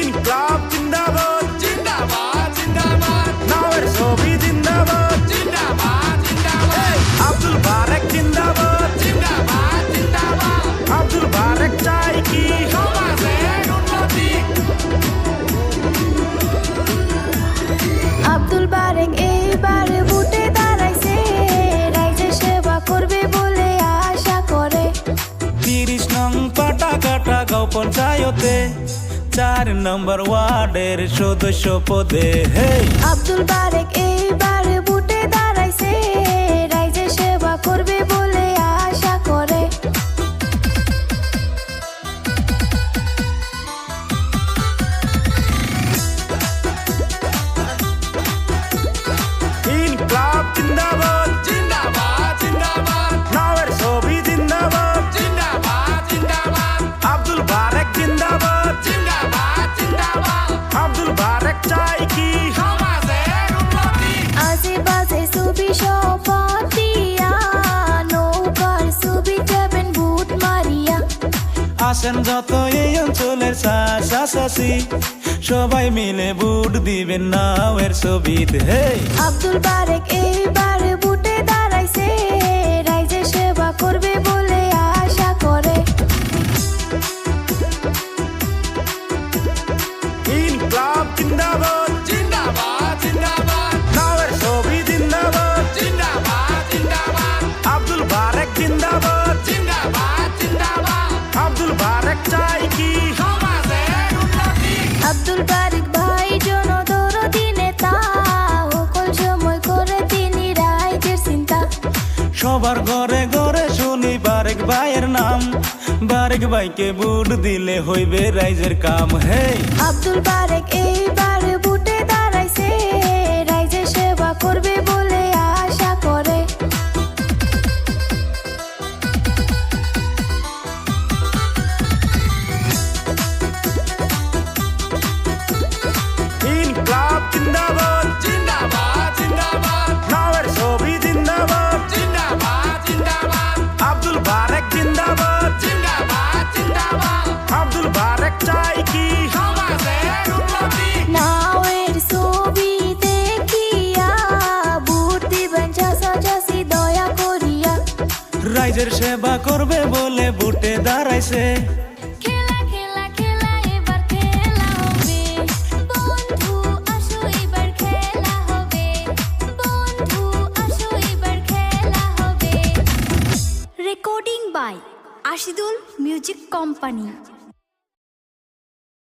ইনকলাব জিন্দাবাদ জিন্দাবাদ জিন্দাবাদ নাওয়ের ছবি জিন্দাবাদ জিন্দাবাদ জিন্দাবাদ আব্দুল বারেক জিন্দাবাদ জিন্দাবাদ জিন্দাবাদ আব্দুল বারেক চাই কি সমাজের উন্নতি আব্দুল বারেক এইবারে ভোটে দাঁড়াইছে, রাইজে সেবা করবে বলে আশা করে। 30 নং পাটাকাটা গাঁও পঞ্চায়েতে 4 নম্বর ওয়ার্ডের সদস্য পদে আব্দুল বারেক এইবারে ভোটে দাঁড়াইছে, রাইজে সেবা করবে বলে আশা করে। ইনকলাব জিন্দাবাদ জিন্দাবাদ জিন্দাবাদ নাওয়ের ছবি জিন্দাবাদ জিন্দাবাদ জিন্দাবাদ আব্দুল বারেক জিন্দাবাদ জিন্দাবাদ জিন্দাবাদ আব্দুল বারেক চাই কি সমাজের উন্নতি আশেপাশে ছবি শপথ দিয়া, নৌকার ছবি দেবেন ভোট মারিয়া। আসেন যত এই অঞ্চলের চাষাচাষি সবাই মিলে ভোট দিবেন নাওয়ের ছবিতে আব্দুল বারেক এইবারে ভোটে দাঁড়াইছে, রাইজে সেবা করবে বলে আশা করে। ইনকলাব জিন্দাবাদ জিন্দাবাদ জিন্দাবাদ নাওয়ের ছবি জিন্দাবাদ জিন্দাবাদ জিন্দাবাদ আব্দুল বারেক জিন্দাবাদ জিন্দাবাদ জিন্দাবাদ আব্দুল বারেক চাই কি সমাজের উন্নতি আব্দুল বারেক ভাই জনদরদি নেতা, সকল সময় করে তিনি রাইজের চিন্তা। সবার ঘরে ঘরে শুনি বারেক ভাইয়ের নাম বারেক ভাইকে ভোট দিলে হইবে রাইজের কাম আব্দুল বারেক এইবারে ভোটে দাঁড়াইছে, রাইজে সেবা করবে বলে আশা করে। ইনকলাব জিন্দাবাদ জিন্দাবাদ জিন্দাবাদ নাওয়ের ছবি জিন্দাবাদ জিন্দাবাদ জিন্দাবাদ আব্দুল বারেক জিন্দাবাদ জিন্দাবাদ জিন্দাবাদ আব্দুল বারেক চাই কি সমাজের উন্নতি নাওয়ের ছবি দেখিয়া ভোট দিবেন চাষাচাষি দয়া করিয়া। রাইজের সেবা করবে বলে ভোটে দাঁড়াইছে খেলা খেলা খেলা এবার খেলা হবে, বন্ধু আসো এবার খেলা হবে, বন্ধু আসো এবার খেলা হবে। Recording by Ashidul music company.